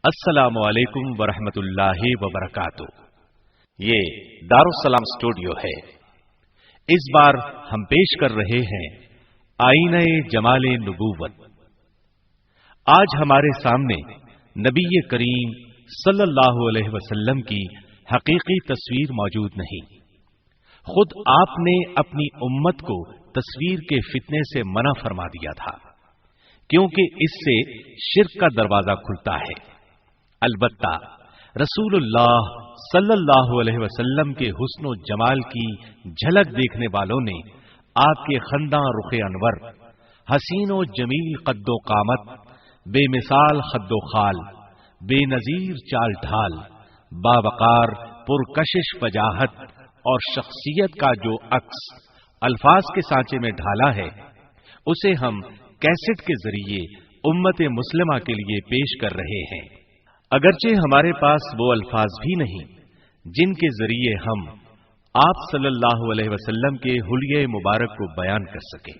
السلام علیکم ورحمۃ اللہ وبرکاتہ۔ یہ دارالسلام اسٹوڈیو ہے۔ اس بار ہم پیش کر رہے ہیں آئینہ جمال نبوت۔ آج ہمارے سامنے نبی کریم صلی اللہ علیہ وسلم کی حقیقی تصویر موجود نہیں۔ خود آپ نے اپنی امت کو تصویر کے فتنے سے منع فرما دیا تھا، کیونکہ اس سے شرک کا دروازہ کھلتا ہے۔ البتہ رسول اللہ صلی اللہ علیہ وسلم کے حسن و جمال کی جھلک دیکھنے والوں نے آپ کے خنداں رخ انور، حسین و جمیل قد و قامت، بے مثال خد و خال، بے نظیر چال ڈھال، باوقار پرکشش وجاہت اور شخصیت کا جو عکس الفاظ کے سانچے میں ڈھالا ہے، اسے ہم کیسٹ کے ذریعے امت مسلمہ کے لیے پیش کر رہے ہیں۔ اگرچہ ہمارے پاس وہ الفاظ بھی نہیں جن کے ذریعے ہم آپ صلی اللہ علیہ وسلم کے حلیے مبارک کو بیان کر سکیں،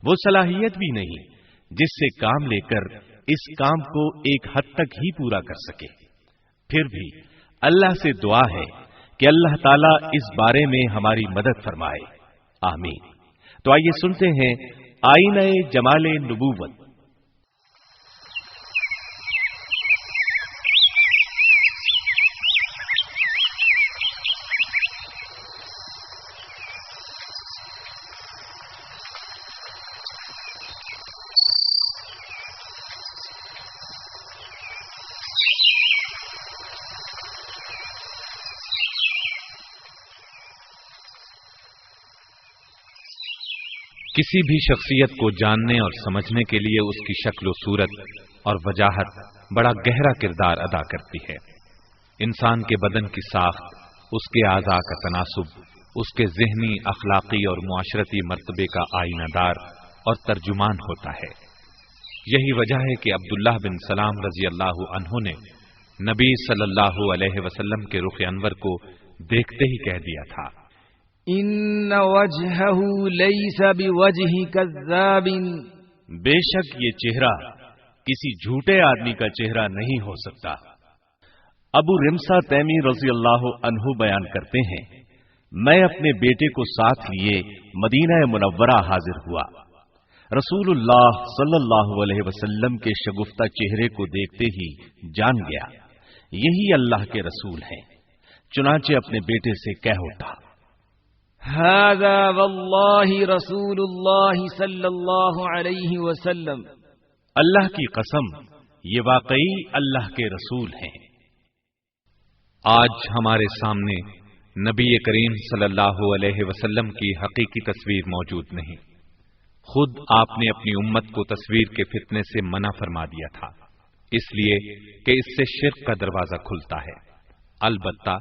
وہ صلاحیت بھی نہیں جس سے کام لے کر اس کام کو ایک حد تک ہی پورا کر سکے۔ پھر بھی اللہ سے دعا ہے کہ اللہ تعالیٰ اس بارے میں ہماری مدد فرمائے، آمین۔ تو آئیے سنتے ہیں آئینہ جمال نبوت۔ کسی بھی شخصیت کو جاننے اور سمجھنے کے لیے اس کی شکل و صورت اور وجاہت بڑا گہرا کردار ادا کرتی ہے۔ انسان کے بدن کی ساخت، اس کے اعضاء کا تناسب، اس کے ذہنی، اخلاقی اور معاشرتی مرتبے کا آئینہ دار اور ترجمان ہوتا ہے۔ یہی وجہ ہے کہ عبداللہ بن سلام رضی اللہ عنہ نے نبی صلی اللہ علیہ وسلم کے رخ انور کو دیکھتے ہی کہہ دیا تھا، ان وجهه ليس بوجه كذاب، بے شک یہ چہرہ کسی جھوٹے آدمی کا چہرہ نہیں ہو سکتا۔ ابو رمسا تیمی رضی اللہ عنہ بیان کرتے ہیں، میں اپنے بیٹے کو ساتھ لیے مدینہ منورہ حاضر ہوا۔ رسول اللہ صلی اللہ علیہ وسلم کے شگفتہ چہرے کو دیکھتے ہی جان گیا یہی اللہ کے رسول ہیں۔ چنانچہ اپنے بیٹے سے کہہ اٹھا، هذا والله رسول الله صلی اللہ علیہ وسلم، اللہ کی قسم یہ واقعی اللہ کے رسول ہیں۔ آج ہمارے سامنے نبی کریم صلی اللہ علیہ وسلم کی حقیقی تصویر موجود نہیں۔ خود آپ نے اپنی امت کو تصویر کے فتنے سے منع فرما دیا تھا، اس لیے کہ اس سے شرک کا دروازہ کھلتا ہے۔ البتہ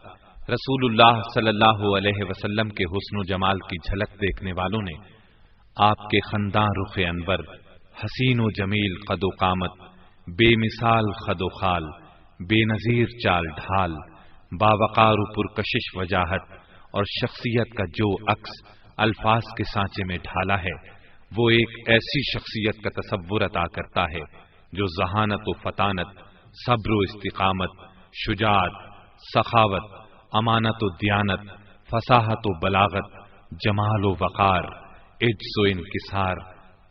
رسول اللہ صلی اللہ علیہ وسلم کے حسن و جمال کی جھلک دیکھنے والوں نے آپ کے خنداں رخ انور، حسین و جمیل قد و قامت، بے مثال خد و خال، بے نظیر چال ڈھال، باوقار و پرکشش وجاہت اور شخصیت کا جو عکس الفاظ کے سانچے میں ڈھالا ہے، وہ ایک ایسی شخصیت کا تصور عطا کرتا ہے جو ذہانت و فطانت، صبر و استقامت، شجاعت، سخاوت، امانت و دیانت، فصاحت و بلاغت، جمال و وقار، عجز و انکسار،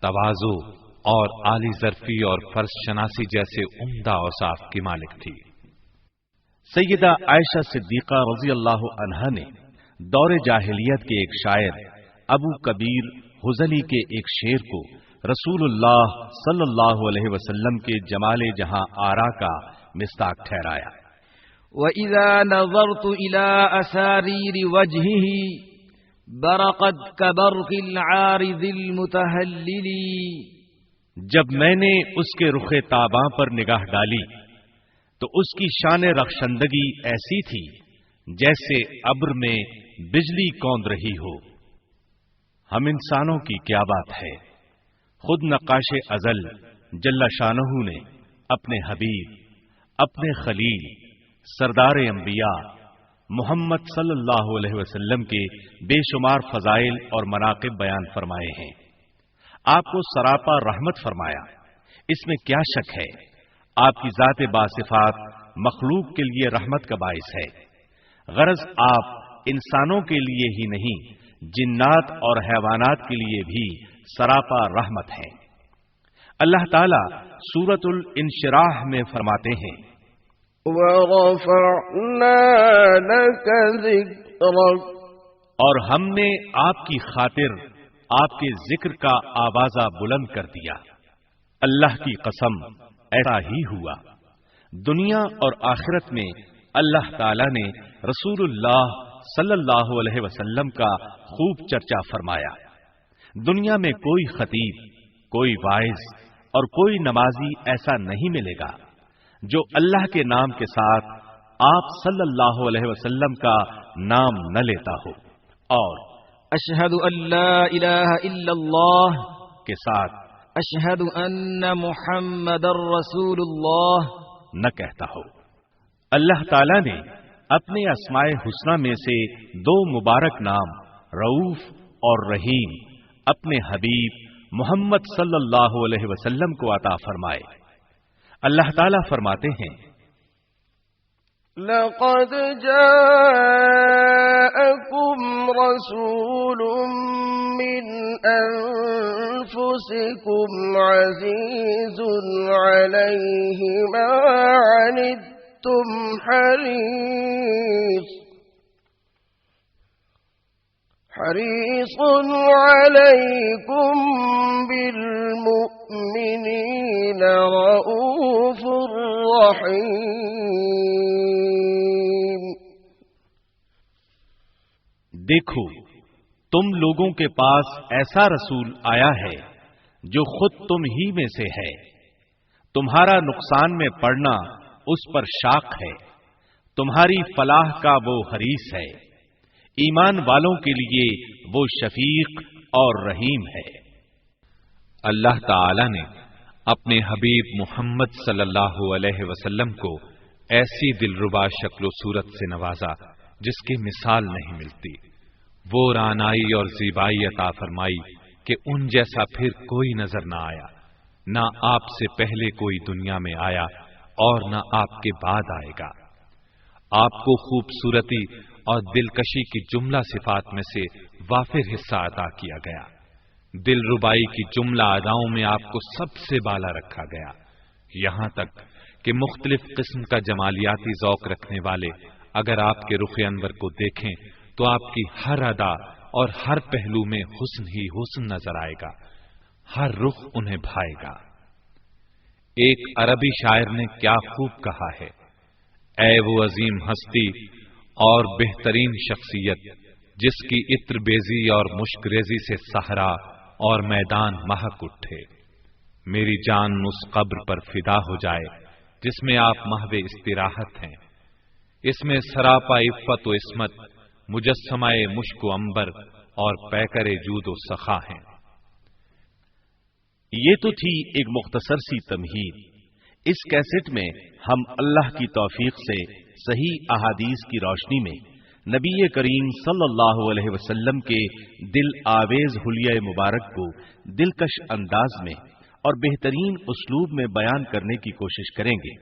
تواضع اور عالی ظرفی اور فرض شناسی جیسے عمدہ اوصاف کی مالک تھی۔ سیدہ عائشہ صدیقہ رضی اللہ عنہا نے دور جاہلیت کے ایک شاعر ابو کبیر حزلی کے ایک شعر کو رسول اللہ صلی اللہ علیہ وسلم کے جمال جہاں آرا کا مصداق ٹھہرایا۔ وَإِذَا نَظَرْتُ إِلَىٰ أَسَارِيرِ وَجْهِهِ بَرَقَتْ كَبَرْقِ الْعَارِضِ الْمُتَهَلِّلِ، جب میں نے اس کے رخ تاباں پر نگاہ ڈالی تو اس کی شان رخشندگی ایسی تھی جیسے ابر میں بجلی کوند رہی ہو۔ ہم انسانوں کی کیا بات ہے، خود نقاش ازل جل شانہ نے اپنے حبیب، اپنے خلیل، سردار انبیاء محمد صلی اللہ علیہ وسلم کے بے شمار فضائل اور مناقب بیان فرمائے ہیں۔ آپ کو سراپا رحمت فرمایا، اس میں کیا شک ہے؟ آپ کی ذات باصفات مخلوق کے لیے رحمت کا باعث ہے۔ غرض آپ انسانوں کے لیے ہی نہیں، جنات اور حیوانات کے لیے بھی سراپا رحمت ہیں۔ اللہ تعالی سورۃ الانشراح میں فرماتے ہیں، وَرَفَعْنَا لَكَ ذِكْرَكَ، اور ہم نے آپ کی خاطر آپ کے ذکر کا آوازہ بلند کر دیا۔ اللہ کی قسم ایسا ہی ہوا۔ دنیا اور آخرت میں اللہ تعالی نے رسول اللہ صلی اللہ علیہ وسلم کا خوب چرچا فرمایا۔ دنیا میں کوئی خطیب، کوئی واعظ اور کوئی نمازی ایسا نہیں ملے گا جو اللہ کے نام کے ساتھ آپ صلی اللہ علیہ وسلم کا نام نہ لیتا ہو اور اشہد ان لا الہ الا اللہ کے ساتھ اشہد ان محمد رسول اللہ نہ کہتا ہو۔ اللہ تعالی نے اپنے اسماء حسنہ میں سے دو مبارک نام رؤوف اور رحیم اپنے حبیب محمد صلی اللہ علیہ وسلم کو عطا فرمائے۔ اللہ تعالیٰ فرماتے ہیں، لَقَدْ جَاءَكُمْ رَسُولٌ مِّنْ أَنفُسِكُمْ عَزِيزٌ عَلَيْهِ مَا عَنِتُّمْ حَرِيصٌ عَلَيْكُمْ بِالْمُؤْمِنِينَ رَءُوفٌ رَحِيمٌ۔ دیکھو، تم لوگوں کے پاس ایسا رسول آیا ہے جو خود تم ہی میں سے ہے، تمہارا نقصان میں پڑنا اس پر شاق ہے، تمہاری فلاح کا وہ حریص ہے، ایمان والوں کے لیے وہ شفیق اور رحیم ہے۔ اللہ تعالی نے اپنے حبیب محمد صلی اللہ علیہ وسلم کو ایسی دلربا شکل و صورت سے نوازا جس کی مثال نہیں ملتی۔ وہ رعنائی اور زیبائی عطا فرمائی کہ ان جیسا پھر کوئی نظر نہ آیا، نہ آپ سے پہلے کوئی دنیا میں آیا اور نہ آپ کے بعد آئے گا۔ آپ کو خوبصورتی اور دلکشی کی جملہ صفات میں سے وافر حصہ عطا کیا گیا۔ دل ربائی کی جملہ اداؤں میں آپ کو سب سے بالا رکھا گیا، یہاں تک کہ مختلف قسم کا جمالیاتی ذوق رکھنے والے اگر آپ کے رخ انور کو دیکھیں تو آپ کی ہر ادا اور ہر پہلو میں حسن ہی حسن نظر آئے گا، ہر رخ انہیں بھائے گا۔ ایک عربی شاعر نے کیا خوب کہا ہے، اے وہ عظیم ہستی اور بہترین شخصیت جس کی عطر بیزی اور مشک ریزی سے صحرا اور میدان مہک اٹھے، میری جان اس قبر پر فدا ہو جائے جس میں آپ محو استراحت ہیں، اس میں سراپا عفت و عصمت، مجسمہ مشک و عنبر اور پیکر جود و سخا ہیں۔ یہ تو تھی ایک مختصر سی تمہید۔ اس کیسٹ میں ہم اللہ کی توفیق سے صحیح احادیث کی روشنی میں نبی کریم صلی اللہ علیہ وسلم کے دل آویز حلیہ مبارک کو دلکش انداز میں اور بہترین اسلوب میں بیان کرنے کی کوشش کریں گے،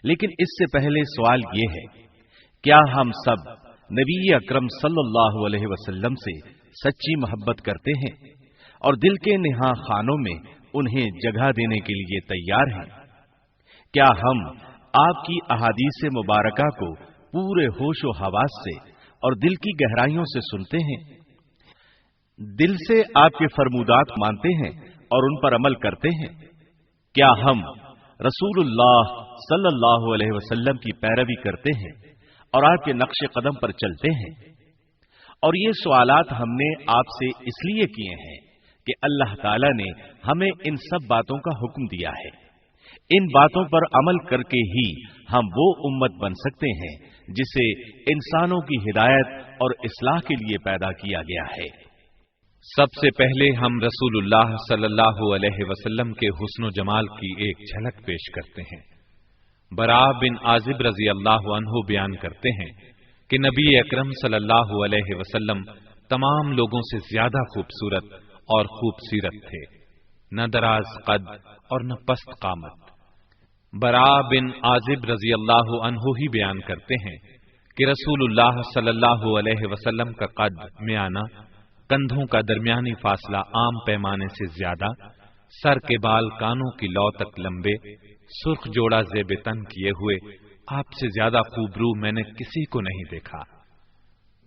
لیکن اس سے پہلے سوال یہ ہے، کیا ہم سب نبی اکرم صلی اللہ علیہ وسلم سے سچی محبت کرتے ہیں اور دل کے نہاں خانوں میں انہیں جگہ دینے کے لیے تیار ہیں؟ کیا ہم آپ کی احادیث مبارکہ کو پورے ہوش و حواس سے اور دل کی گہرائیوں سے سنتے ہیں؟ دل سے آپ کے فرمودات مانتے ہیں اور ان پر عمل کرتے ہیں؟ کیا ہم رسول اللہ صلی اللہ علیہ وسلم کی پیروی کرتے ہیں اور آپ کے نقش قدم پر چلتے ہیں؟ اور یہ سوالات ہم نے آپ سے اس لیے کیے ہیں کہ اللہ تعالی نے ہمیں ان سب باتوں کا حکم دیا ہے۔ ان باتوں پر عمل کر کے ہی ہم وہ امت بن سکتے ہیں جسے انسانوں کی ہدایت اور اصلاح کے لیے پیدا کیا گیا ہے۔ سب سے پہلے ہم رسول اللہ صلی اللہ علیہ وسلم کے حسن و جمال کی ایک جھلک پیش کرتے ہیں۔ برا بن عازب رضی اللہ عنہ بیان کرتے ہیں کہ نبی اکرم صلی اللہ علیہ وسلم تمام لوگوں سے زیادہ خوبصورت اور خوبصیرت تھے، نہ دراز قد اور نہ پست قامت۔ برا بن عازب رضی اللہ عنہ ہی بیان کرتے ہیں کہ رسول اللہ صلی اللہ علیہ وسلم کا قد میانہ، کندھوں کا درمیانی فاصلہ عام پیمانے سے زیادہ، سر کے بال کانوں کی لو تک لمبے، سرخ جوڑا زیب تن کیے ہوئے، آپ سے زیادہ خوبرو میں نے کسی کو نہیں دیکھا۔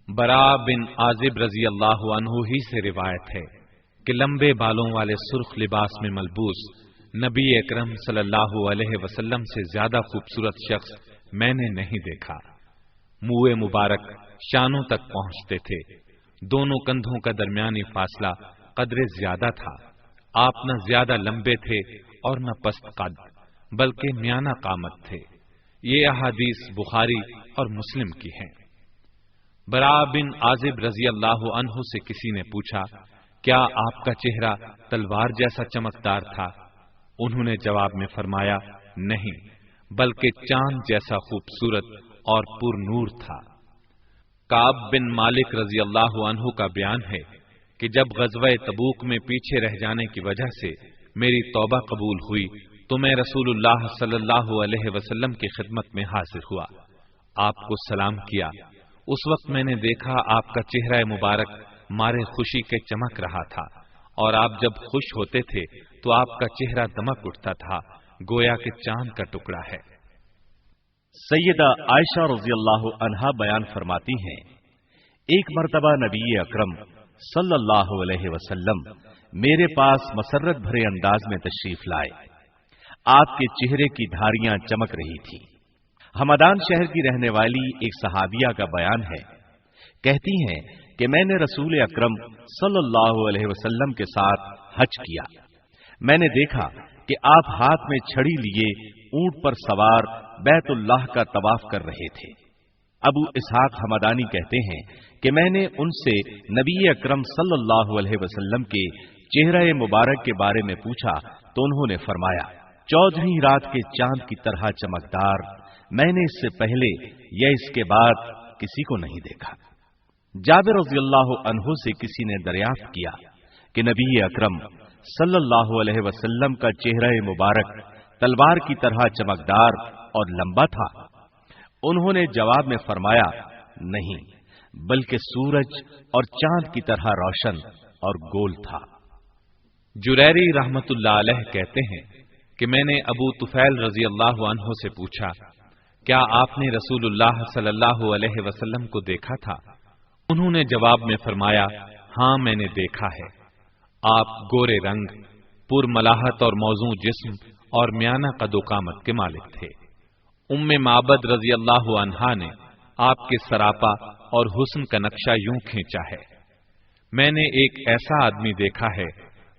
برا بن عازب رضی اللہ عنہ ہی سے روایت ہے کہ لمبے بالوں والے سرخ لباس میں ملبوس نبی اکرم صلی اللہ علیہ وسلم سے زیادہ خوبصورت شخص میں نے نہیں دیکھا۔ منہ مبارک شانوں تک پہنچتے تھے، دونوں کندھوں کا درمیانی فاصلہ قدر زیادہ تھا، آپ نہ زیادہ لمبے تھے اور نہ پست قد، بلکہ میانہ قامت تھے۔ یہ احادیث بخاری اور مسلم کی ہیں۔ برا بن عازب رضی اللہ عنہ سے کسی نے پوچھا، کیا آپ کا چہرہ تلوار جیسا چمکدار تھا؟ انہوں نے جواب میں فرمایا، نہیں، بلکہ چاند جیسا خوبصورت اور پر نور تھا۔ کعب بن مالک رضی اللہ عنہ کا بیان ہے کہ جب غزوہ تبوک میں پیچھے رہ جانے کی وجہ سے میری توبہ قبول ہوئی تو میں رسول اللہ صلی اللہ علیہ وسلم کی خدمت میں حاضر ہوا، آپ کو سلام کیا۔ اس وقت میں نے دیکھا آپ کا چہرہ مبارک مارے خوشی کے چمک رہا تھا، اور آپ جب خوش ہوتے تھے تو آپ کا چہرہ دمک اٹھتا تھا، گویا کہ چاند کا ٹکڑا ہے۔ سیدہ عائشہ رضی اللہ عنہا بیان فرماتی ہیں، ایک مرتبہ نبی اکرم صلی اللہ علیہ وسلم میرے پاس مسرت بھرے انداز میں تشریف لائے۔ آپ کے چہرے کی دھاریاں چمک رہی تھی۔ ہمدان شہر کی رہنے والی ایک صحابیہ کا بیان ہے، کہتی ہیں کہ میں نے رسول اکرم صلی اللہ علیہ وسلم کے ساتھ حج کیا۔ میں نے دیکھا کہ آپ ہاتھ میں چھڑی لیے اونٹ پر سوار بیت اللہ کا طواف کر رہے تھے۔ ابو اسحاق حمدانی کہتے ہیں کہ میں نے ان سے نبی اکرم صلی اللہ علیہ وسلم کے چہرہ مبارک کے بارے میں پوچھا تو انہوں نے فرمایا، 14ویں رات کے چاند کی طرح چمکدار میں نے اس سے پہلے یا اس کے بعد کسی کو نہیں دیکھا۔ جابر رضی اللہ عنہ سے کسی نے دریافت کیا کہ نبی اکرم صلی اللہ علیہ وسلم کا چہرہ مبارک تلوار کی طرح چمکدار اور لمبا تھا؟ انہوں نے جواب میں فرمایا، نہیں، بلکہ سورج اور چاند کی طرح روشن اور گول تھا۔ جریری رحمت اللہ علیہ کہتے ہیں کہ میں نے ابو طفیل رضی اللہ عنہ سے پوچھا، کیا آپ نے رسول اللہ صلی اللہ علیہ وسلم کو دیکھا تھا؟ انہوں نے جواب میں فرمایا، ہاں میں نے دیکھا ہے۔ آپ گورے رنگ، پر ملاحت اور موزوں جسم اور میانہ قد و قامت کے مالک تھے۔ ام معبد رضی اللہ عنہا نے آپ کے سراپا اور حسن کا نقشہ یوں کھینچا ہے، میں نے ایک ایسا آدمی دیکھا ہے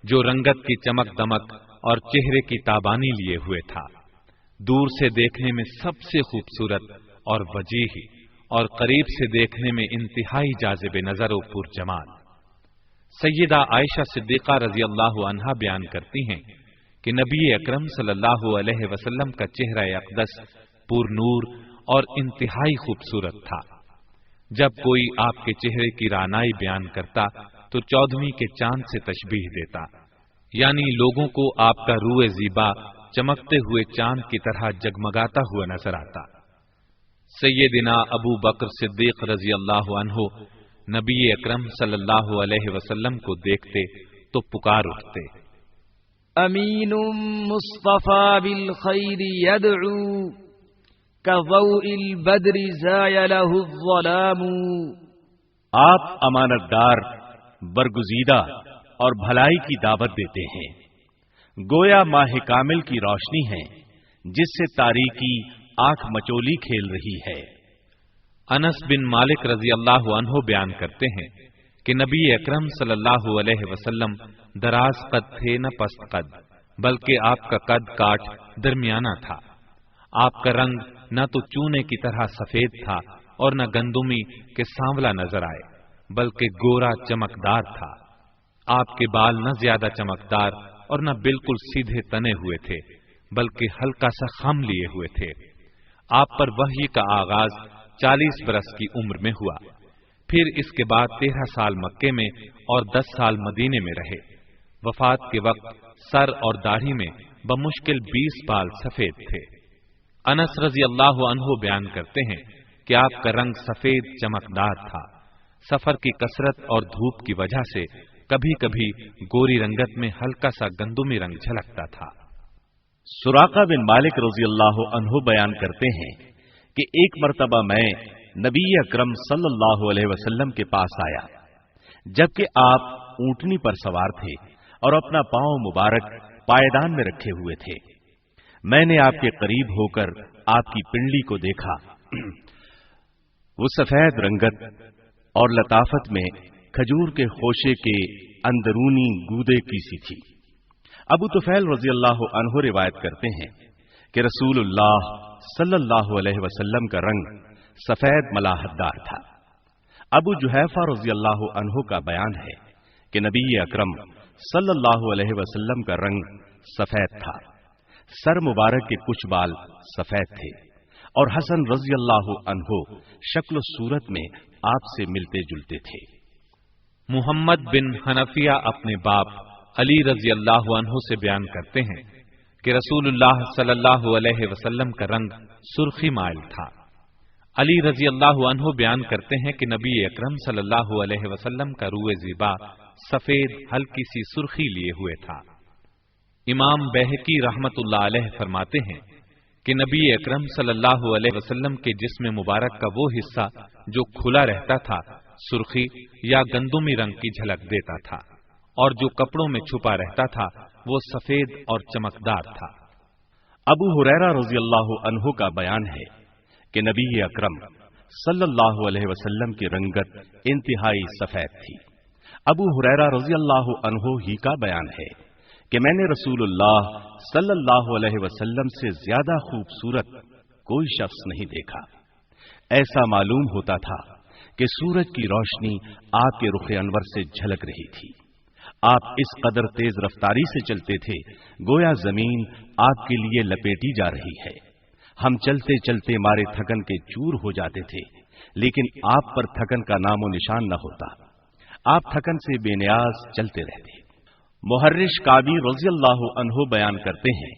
جو رنگت کی چمک دمک اور چہرے کی تابانی لیے ہوئے تھا، دور سے دیکھنے میں سب سے خوبصورت اور وجیح، اور قریب سے دیکھنے میں انتہائی جاذب نظر و پر جمال۔ سیدہ عائشہ صدیقہ رضی اللہ عنہا بیان کرتی ہیں کہ نبی اکرم صلی اللہ علیہ وسلم کا چہرہ اقدس پر نور اور انتہائی خوبصورت تھا۔ جب کوئی آپ کے چہرے کی رانائی بیان کرتا تو 14ویں کے چاند سے تشبیہ دیتا، یعنی لوگوں کو آپ کا روح زیبا چمکتے ہوئے چاند کی طرح جگمگاتا ہوا نظر آتا۔ سیدنا ابو بکر صدیق رضی اللہ عنہ نبی اکرم صلی اللہ علیہ وسلم کو دیکھتے تو پکار اٹھتے، امین مصطفى بالخیر يدعو كضوء البدر زايا له الظلام۔ آپ امانت دار، برگزیدہ اور بھلائی کی دعوت دیتے ہیں، گویا ماہ کامل کی روشنی ہے جس سے تاریکی آنکھ مچولی کھیل رہی ہے۔ انس بن مالک رضی اللہ عنہ بیان کرتے ہیں کہ نبی اکرم صلی اللہ علیہ وسلم دراز قد تھے نہ پست قد، بلکہ آپ کا قد کاٹ درمیانہ تھا۔ آپ کا رنگ نہ تو چونے کی طرح سفید تھا اور نہ گندمی کے سانولا نظر آئے، بلکہ گورا چمکدار تھا۔ آپ کے بال نہ زیادہ چمکدار اور نہ بالکل سیدھے تنے ہوئے تھے، بلکہ ہلکا سا خم لیے ہوئے تھے۔ آپ پر وحی کا آغاز 40 برس کی عمر میں ہوا، پھر اس کے بعد 13 سال مکے میں اور 10 سال مدینے میں رہے۔ وفات کے وقت سر اور داڑھی میں بمشکل 20 بال سفید تھے۔ انس رضی اللہ عنہ بیان کرتے ہیں کہ آپ کا رنگ سفید چمکدار تھا. سفر کی کثرت اور دھوپ کی وجہ سے کبھی کبھی گوری رنگت میں ہلکا سا گندمی رنگ جھلکتا تھا. سراقہ بن مالک رضی اللہ عنہ بیان کرتے ہیں کہ ایک مرتبہ میں نبی اکرم صلی اللہ علیہ وسلم کے پاس آیا جبکہ آپ اونٹنی پر سوار تھے اور اپنا پاؤں مبارک پائیدان میں رکھے ہوئے تھے. میں نے آپ کے قریب ہو کر آپ کی پنڈلی کو دیکھا. وہ سفید رنگت اور لطافت میں کھجور کے خوشے کے اندرونی گودے کی سی تھی. ابو طفیل رضی اللہ عنہ روایت کرتے ہیں کہ رسول اللہ صلی اللہ علیہ وسلم کا رنگ سفید ملاحت دار تھا. ابو جحیفہ رضی اللہ عنہ کا بیان ہے کہ نبی اکرم صلی اللہ علیہ وسلم کا رنگ سفید تھا. سر مبارک کے کچھ بال سفید تھے اور حسن رضی اللہ عنہ شکل و صورت میں آپ سے ملتے جلتے تھے. محمد بن حنفیہ اپنے باپ علی رضی اللہ عنہ سے بیان کرتے ہیں کہ رسول اللہ صلی اللہ علیہ وسلم کا رنگ سرخی مائل تھا. علی رضی اللہ عنہ بیان کرتے ہیں کہ نبی اکرم صلی اللہ علیہ وسلم کا روئے زیبا سفید ہلکی سی سرخی لیے ہوئے تھا. امام بیہقی رحمت اللہ علیہ فرماتے ہیں کہ نبی اکرم صلی اللہ علیہ وسلم کے جسم مبارک کا وہ حصہ جو کھلا رہتا تھا سرخی یا گندمی رنگ کی جھلک دیتا تھا اور جو کپڑوں میں چھپا رہتا تھا وہ سفید اور چمکدار تھا. ابو ہریرہ رضی اللہ عنہ کا بیان ہے کہ نبی اکرم صلی اللہ علیہ وسلم کی رنگت انتہائی سفید تھی. ابو ہریرہ رضی اللہ عنہ ہی کا بیان ہے کہ میں نے رسول اللہ صلی اللہ علیہ وسلم سے زیادہ خوبصورت کوئی شخص نہیں دیکھا. ایسا معلوم ہوتا تھا کہ سورج کی روشنی آپ کے رخ انور سے جھلک رہی تھی. آپ اس قدر تیز رفتاری سے چلتے تھے گویا زمین آپ کے لیے لپیٹی جا رہی ہے. ہم چلتے چلتے مارے تھکن کے چور ہو جاتے تھے لیکن آپ پر تھکن کا نام و نشان نہ ہوتا. آپ تھکن سے بے نیاز چلتے رہتے. محرش کعبی رضی اللہ عنہ بیان کرتے ہیں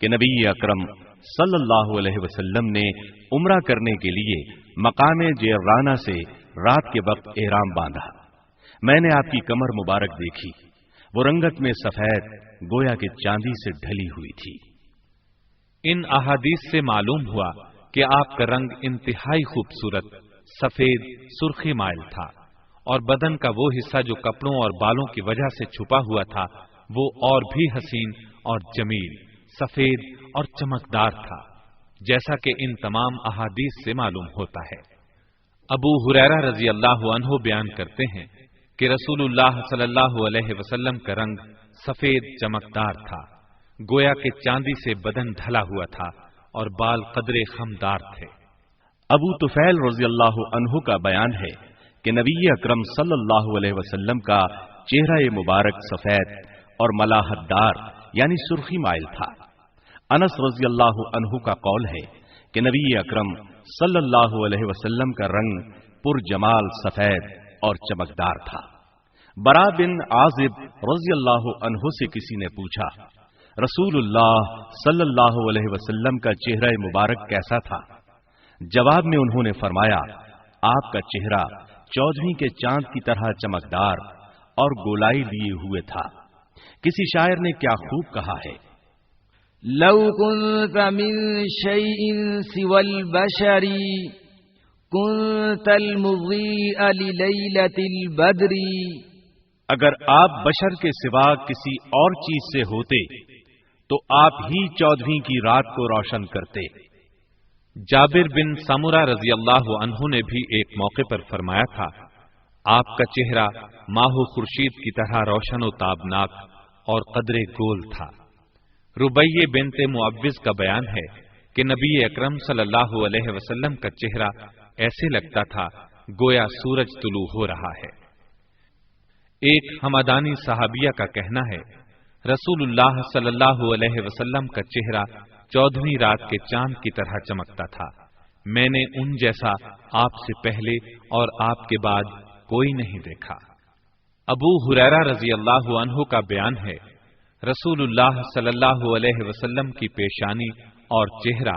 کہ نبی اکرم صلی اللہ علیہ وسلم نے عمرہ کرنے کے لیے مقام جیرانہ سے رات کے وقت احرام باندھا. میں نے آپ کی کمر مبارک دیکھی. وہ رنگت میں سفید گویا کہ چاندی سے ڈھلی ہوئی تھی. ان احادیث سے معلوم ہوا کہ آپ کا رنگ انتہائی خوبصورت سفید سرخی مائل تھا اور بدن کا وہ حصہ جو کپڑوں اور بالوں کی وجہ سے چھپا ہوا تھا وہ اور بھی حسین اور جمیل سفید اور چمکدار تھا جیسا کہ ان تمام احادیث سے معلوم ہوتا ہے. ابو ہریرہ رضی اللہ عنہ بیان کرتے ہیں کہ رسول اللہ صلی اللہ علیہ وسلم کا رنگ سفید چمکدار تھا گویا کہ چاندی سے بدن ڈھلا ہوا تھا اور بال قدرے خمدار تھے. ابو طفیل رضی اللہ عنہ کا بیان ہے کہ نبی اکرم صلی اللہ علیہ وسلم کا چہرہ مبارک سفید اور ملاحت دار یعنی سرخی مائل تھا. انس رضی اللہ عنہ کا قول ہے کہ نبی اکرم صلی اللہ علیہ وسلم کا رنگ پر جمال سفید اور چمکدار تھا. برا بن عازب رضی اللہ عنہ سے کسی نے پوچھا رسول اللہ صلی اللہ علیہ وسلم کا چہرہ مبارک کیسا تھا؟ جواب میں انہوں نے فرمایا آپ کا چہرہ 14ویں کے چاند کی طرح چمکدار اور گولائی لیے ہوئے تھا. کسی شاعر نے کیا خوب کہا ہے لو كنت من شيء سوى البشر كنت المضيء لليلة البدر. اگر آپ بشر کے سوا کسی اور چیز سے ہوتے تو آپ ہی 14ویں کی رات کو روشن کرتے. جابر بن سمرہ رضی اللہ عنہ نے بھی ایک موقع پر فرمایا تھا آپ کا چہرہ ماہ و خورشید کی طرح روشن و تابناک اور قدرے گول تھا. ربیع بنت معوذ کا بیان ہے کہ نبی اکرم صلی اللہ علیہ وسلم کا چہرہ ایسے لگتا تھا گویا سورج طلوع ہو رہا ہے. ایک ہمدانی صحابیہ کا کہنا ہے رسول اللہ صلی اللہ علیہ وسلم کا چہرہ 14ویں رات کے چاند کی طرح چمکتا تھا. میں نے ان جیسا آپ سے پہلے اور آپ کے بعد کوئی نہیں دیکھا. ابو ہریرہ رضی اللہ عنہ کا بیان ہے رسول اللہ صلی اللہ علیہ وسلم کی پیشانی اور چہرہ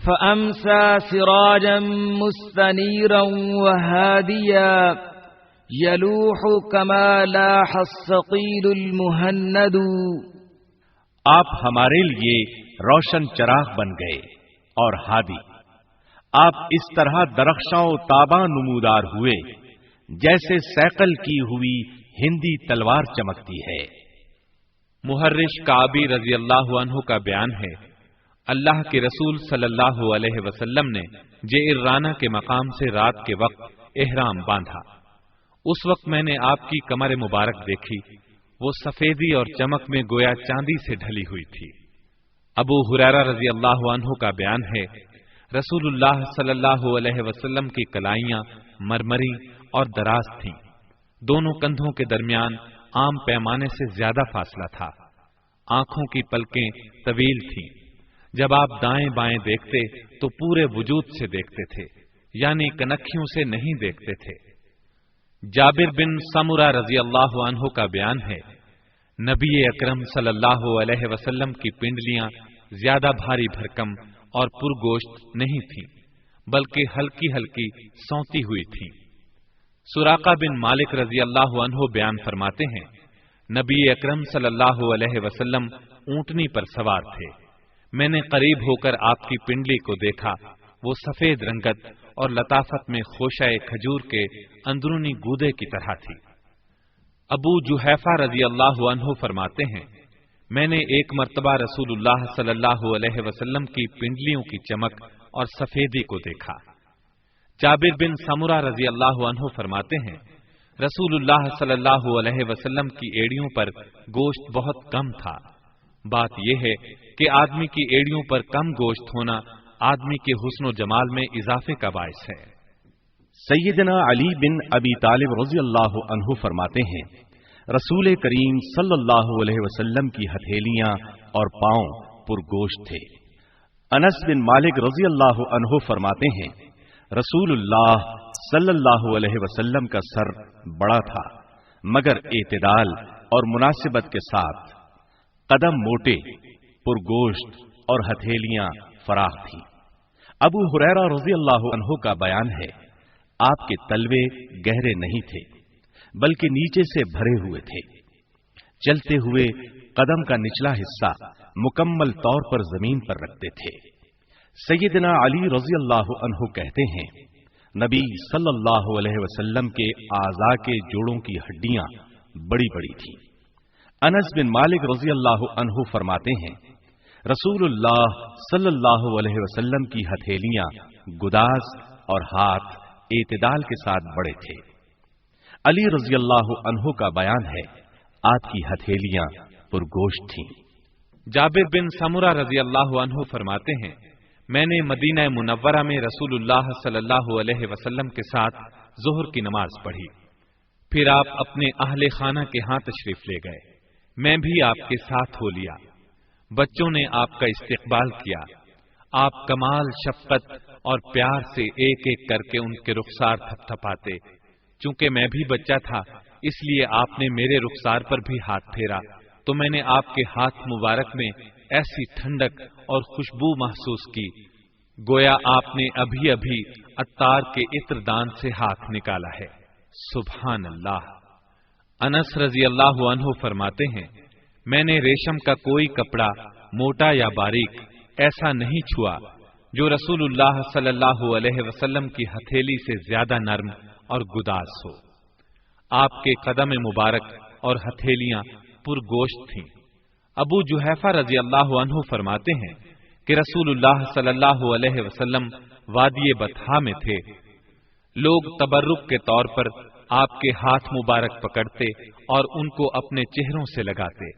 فأمسى سراجا مستنيرا وهاديا يلوح كما لاح الثقيل المهند. آپ ہمارے لیے روشن چراغ بن گئے اور ہادی، آپ اس طرح درخشاں و تاباں نمودار ہوئے جیسے سیقل کی ہوئی ہندی تلوار چمکتی ہے. محرش کعبی رضی اللہ عنہ کا بیان ہے، اللہ کے رسول صلی اللہ علیہ وسلم نے جعرانہ کے مقام سے رات کے وقت احرام باندھا. اس وقت میں نے آپ کی کمر مبارک دیکھی، وہ سفیدی اور چمک میں گویا چاندی سے ڈھلی ہوئی تھی. ابو ہریرہ رضی اللہ عنہ کا بیان ہے، رسول اللہ صلی اللہ علیہ وسلم کی کلائیاں مرمری اور دراز تھیں، دونوں کندھوں کے درمیان عام پیمانے سے زیادہ فاصلہ تھا. آنکھوں کی پلکیں طویل تھیں، جب آپ دائیں بائیں دیکھتے تو پورے وجود سے دیکھتے تھے، یعنی کنکھیوں سے نہیں دیکھتے تھے. جابر بن سمرہ رضی اللہ عنہ کا بیان ہے، نبی اکرم صلی اللہ علیہ وسلم کی پنڈلیاں زیادہ بھاری بھرکم اور پرگوشت نہیں تھیں، بلکہ ہلکی ہلکی سونتی ہوئی تھیں. سراقہ بن مالک رضی اللہ عنہ بیان فرماتے ہیں، نبی اکرم صلی اللہ علیہ وسلم اونٹنی پر سوار تھے. میں نے قریب ہو کر آپ کی پنڈلی کو دیکھا، وہ سفید رنگت اور لطافت میں خوشہ کھجور کے اندرونی گودے کی طرح تھی. ابو جحیفہ رضی اللہ عنہ فرماتے ہیں، میں نے ایک مرتبہ رسول اللہ صلی اللہ علیہ وسلم کی پنڈلیوں کی چمک اور سفیدی کو دیکھا. جابر بن سمرہ رضی اللہ عنہ فرماتے ہیں، رسول اللہ صلی اللہ علیہ وسلم کی ایڑیوں پر گوشت بہت کم تھا. بات یہ ہے کہ آدمی کی ایڑیوں پر کم گوشت ہونا آدمی کے حسن و جمال میں اضافے کا باعث ہے. سیدنا علی بن ابی طالب رضی اللہ عنہ فرماتے ہیں، رسول کریم صلی اللہ علیہ وسلم کی ہتھیلیاں اور پاؤں پرگوشت تھے. انس بن مالک رضی اللہ عنہ فرماتے ہیں، رسول اللہ صلی اللہ علیہ وسلم کا سر بڑا تھا مگر اعتدال اور مناسبت کے ساتھ، قدم موٹے، پرگوشت اور ہتھیلیاں فراخ تھی. ابو ہریرہ رضی اللہ عنہ کا بیان ہے، آپ کے تلوے گہرے نہیں تھے بلکہ نیچے سے بھرے ہوئے تھے. چلتے ہوئے قدم کا نچلا حصہ مکمل طور پر زمین پر رکھتے تھے. سیدنا علی رضی اللہ عنہ کہتے ہیں، نبی صلی اللہ علیہ وسلم کے اعضاء کے جوڑوں کی ہڈیاں بڑی بڑی تھیں. انس بن مالک رضی اللہ عنہ فرماتے ہیں، رسول اللہ صلی اللہ علیہ وسلم کی ہتھیلیاں گداز اور ہاتھ اعتدال کے ساتھ بڑے تھے. علی رضی اللہ عنہ کا بیان ہے، آپ کی ہتھیلیاں پرگوشت تھیں. جابر بن سمرہ رضی اللہ عنہ فرماتے ہیں، میں نے مدینہ منورہ میں رسول اللہ صلی اللہ علیہ وسلم کے ساتھ ظہر کی نماز پڑھی. پھر آپ اپنے اہل خانہ کے ہاں تشریف لے گئے، میں بھی آپ کے ساتھ ہو لیا. بچوں نے آپ کا استقبال کیا. آپ کمال شفقت اور پیار سے ایک ایک کر کے ان کے رخسار تھپ تھپاتے. چونکہ میں بھی بچہ تھا اس لیے آپ نے میرے رخسار پر بھی ہاتھ پھیرا تو میں نے آپ کے ہاتھ مبارک میں ایسی ٹھنڈک اور خوشبو محسوس کی گویا آپ نے ابھی ابھی عطار کے عطر دان سے ہاتھ نکالا ہے. سبحان اللہ. انس رضی اللہ عنہ فرماتے ہیں، میں نے ریشم کا کوئی کپڑا موٹا یا باریک ایسا نہیں چھوا جو رسول اللہ صلی اللہ علیہ وسلم کی ہتھیلی سے زیادہ نرم اور گداز ہو. آپ کے قدم مبارک اور ہتھیلیاں پرگوشت تھیں. ابو جحیفہ رضی اللہ عنہ فرماتے ہیں کہ رسول اللہ صلی اللہ علیہ وسلم وادی بطحا میں تھے. لوگ تبرک کے طور پر آپ کے ہاتھ مبارک پکڑتے اور ان کو اپنے چہروں سے لگاتے.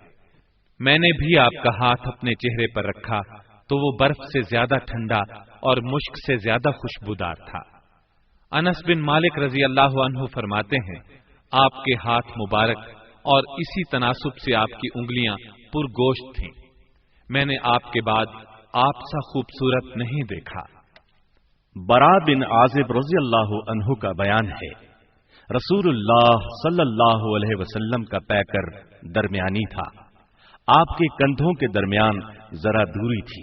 میں نے بھی آپ کا ہاتھ اپنے چہرے پر رکھا تو وہ برف سے زیادہ ٹھنڈا اور مشک سے زیادہ خوشبودار تھا. انس بن مالک رضی اللہ عنہ فرماتے ہیں، آپ کے ہاتھ مبارک اور اسی تناسب سے آپ کی انگلیاں پرگوشت تھیں. میں نے آپ کے بعد آپ سا خوبصورت نہیں دیکھا. برا بن عازب رضی اللہ عنہ کا بیان ہے، رسول اللہ صلی اللہ علیہ وسلم کا پیکر درمیانی تھا. آپ کے کندھوں کے درمیان ذرا دوری تھی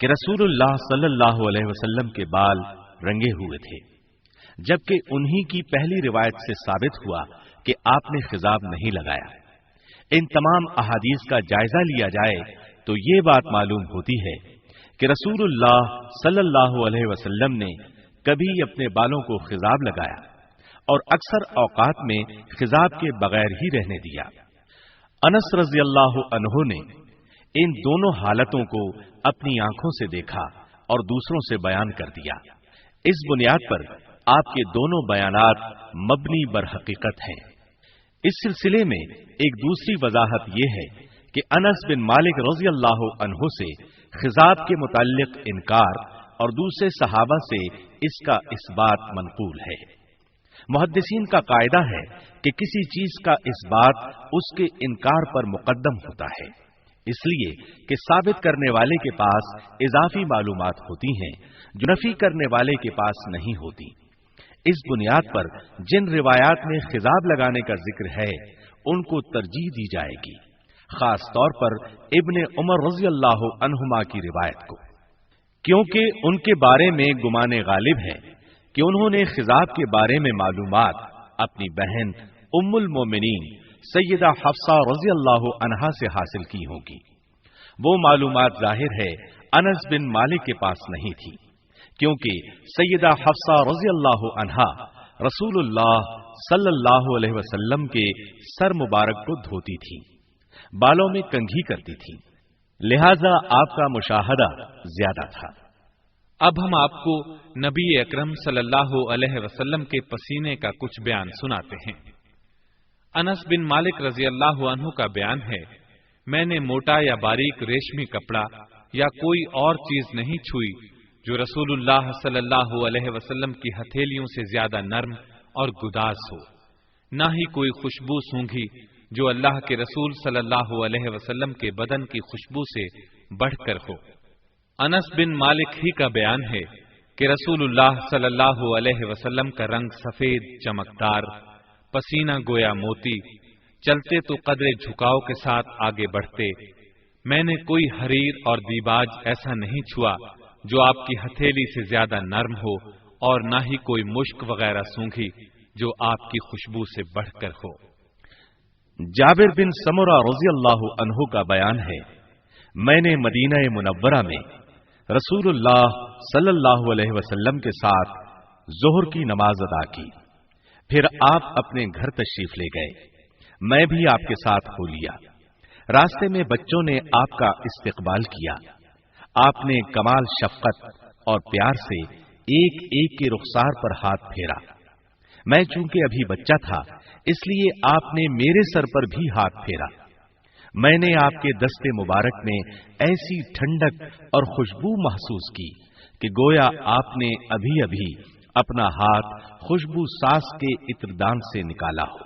کہ رسول اللہ صلی اللہ علیہ وسلم کے بال رنگے ہوئے تھے، جبکہ انہی کی پہلی روایت سے ثابت ہوا کہ آپ نے خضاب نہیں لگایا۔ ان تمام احادیث کا جائزہ لیا جائے تو یہ بات معلوم ہوتی ہے کہ رسول اللہ صلی اللہ علیہ وسلم نے کبھی اپنے بالوں کو خضاب لگایا اور اکثر اوقات میں خضاب کے بغیر ہی رہنے دیا۔ انس رضی اللہ عنہ نے ان دونوں حالتوں کو اپنی آنکھوں سے دیکھا اور دوسروں سے بیان کر دیا۔ اس بنیاد پر آپ کے دونوں بیانات مبنی بر حقیقت ہیں۔ اس سلسلے میں ایک دوسری وضاحت یہ ہے کہ انس بن مالک رضی اللہ عنہ سے خضاب کے متعلق انکار اور دوسرے صحابہ سے اس کا اثبات منقول ہے۔ محدثین کا قاعدہ ہے کہ کسی چیز کا اثبات اس کے انکار پر مقدم ہوتا ہے، اس لیے کہ ثابت کرنے والے کے پاس اضافی معلومات ہوتی ہیں جو نفی کرنے والے کے پاس نہیں ہوتی۔ اس بنیاد پر جن روایات میں خضاب لگانے کا ذکر ہے ان کو ترجیح دی جائے گی، خاص طور پر ابن عمر رضی اللہ عنہما کی روایت کو، کیونکہ ان کے بارے میں گمان غالب ہے کہ انہوں نے خضاب کے بارے میں معلومات اپنی بہن ام المومنین سیدہ حفصہ رضی اللہ عنہا سے حاصل کی ہوگی۔ وہ معلومات ظاہر ہے انس بن مالک کے پاس نہیں تھی، کیونکہ سیدہ حفصہ رضی اللہ عنہا رسول اللہ صلی اللہ علیہ وسلم کے سر مبارک کو دھوتی تھی، بالوں میں کنگھی کرتی تھی، لہذا آپ کا مشاہدہ زیادہ تھا۔ اب ہم آپ کو نبی اکرم صلی اللہ علیہ وسلم کے پسینے کا کچھ بیان سناتے ہیں۔ انس بن مالک رضی اللہ عنہ کا بیان ہے، میں نے موٹا یا باریک ریشمی کپڑا یا کوئی اور چیز نہیں چھوئی جو رسول اللہ صلی اللہ علیہ وسلم کی ہتھیلیوں سے زیادہ نرم اور گداز ہو، نہ ہی کوئی خوشبو سونگھی جو اللہ کے رسول صلی اللہ علیہ وسلم کے بدن کی خوشبو سے بڑھ کر ہو۔ انس بن مالک ہی کا بیان ہے کہ رسول اللہ صلی اللہ علیہ وسلم کا رنگ سفید چمکدار، پسینہ گویا موتی، چلتے تو قدرے جھکاؤ کے ساتھ آگے بڑھتے۔ میں نے کوئی حریر اور دیباج ایسا نہیں چھوا جو آپ کی ہتھیلی سے زیادہ نرم ہو، اور نہ ہی کوئی مشک وغیرہ سونگھی جو آپ کی خوشبو سے بڑھ کر ہو۔ جابر بن سمرہ رضی اللہ عنہ کا بیان ہے، میں نے مدینہ منورہ میں رسول اللہ صلی اللہ علیہ وسلم کے ساتھ ظہر کی نماز ادا کی، پھر آپ اپنے گھر تشریف لے گئے، میں بھی آپ کے ساتھ ہو لیا۔ راستے میں بچوں نے آپ کا استقبال کیا، آپ نے کمال شفقت اور پیار سے ایک ایک کے رخسار پر ہاتھ پھیرا۔ میں چونکہ ابھی بچہ تھا اس لیے آپ نے میرے سر پر بھی ہاتھ پھیرا۔ میں نے آپ کے دست مبارک میں ایسی ٹھنڈک اور خوشبو محسوس کی کہ گویا آپ نے ابھی ابھی اپنا ہاتھ خوشبو ساز کے عطردان سے نکالا ہو۔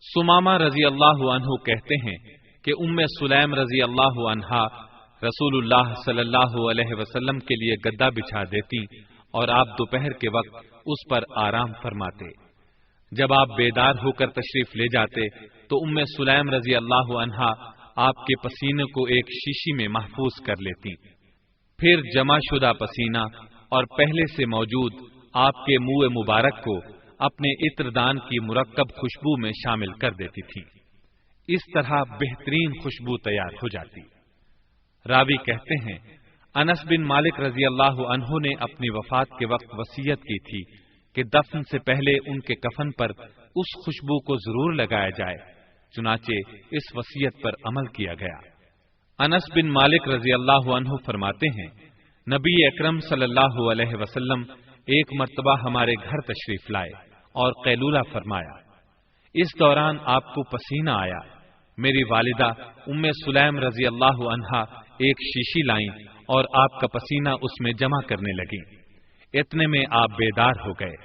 سمامہ رضی اللہ عنہ کہتے ہیں کہ ام سلیم رضی اللہ عنہا رسول اللہ صلی اللہ علیہ وسلم کے لیے گدا بچھا دیتی اور آپ دوپہر کے وقت اس پر آرام فرماتے۔ جب آپ بیدار ہو کر تشریف لے جاتے تو ام سلیم رضی اللہ عنہا آپ کے پسینے کو ایک شیشی میں محفوظ کر لیتی، پھر جمع شدہ پسینہ اور پہلے سے موجود آپ کے منہ مبارک کو اپنے عطردان کی مرکب خوشبو میں شامل کر دیتی تھی۔ اس طرح بہترین خوشبو تیار ہو جاتی۔ راوی کہتے ہیں انس بن مالک رضی اللہ عنہ نے اپنی وفات کے وقت وصیت کی تھی کہ دفن سے پہلے ان کے کفن پر اس خوشبو کو ضرور لگایا جائے، چنانچہ اس وصیت پر عمل کیا گیا۔ انس بن مالک رضی اللہ عنہ فرماتے ہیں، نبی اکرم صلی اللہ علیہ وسلم ایک مرتبہ ہمارے گھر تشریف لائے اور قیلولہ فرمایا۔ اس دوران آپ کو پسینہ آیا۔ میری والدہ ام سلیم رضی اللہ عنہا ایک شیشی لائیں اور آپ کا پسینہ اس میں جمع کرنے لگی۔ اتنے میں آپ بیدار ہو گئے۔